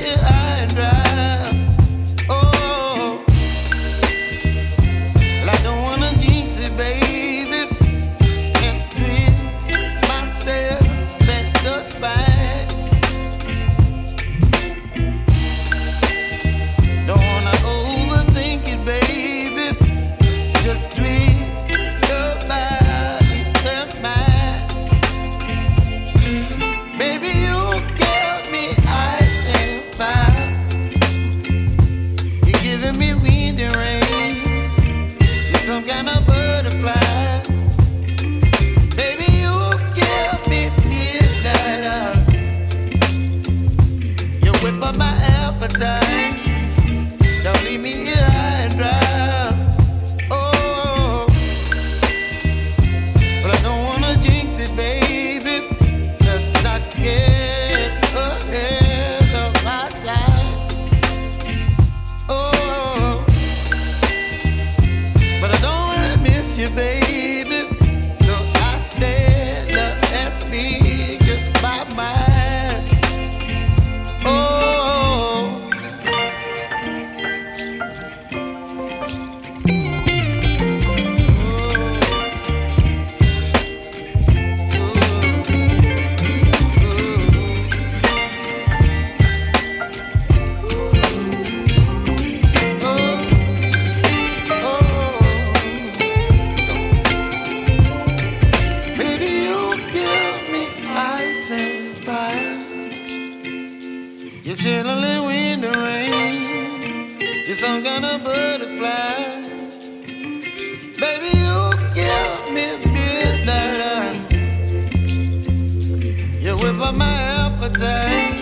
here high and dry. Oh, well, I don't wanna jinx it, baby, and twist myself at the spine. Don't wanna overthink it, baby. It's just twist your body and mine. Baby, you give me ice and fire. You're giving me wind and rain. You're some kind of butterfly. Baby, you give me midnight. You whip up my appetite. Don't leave me here high and dry. Oh, but I don't wanna jinx it, baby. Let's not get ahead of my time. Oh, but I don't wanna miss you, baby. So I stand up and speak my mind. Oh. Baby, you give me ice and fire. You're chilling wind and rain. You're some kind of butterfly. Baby, you give me midnight. You whip up my appetite.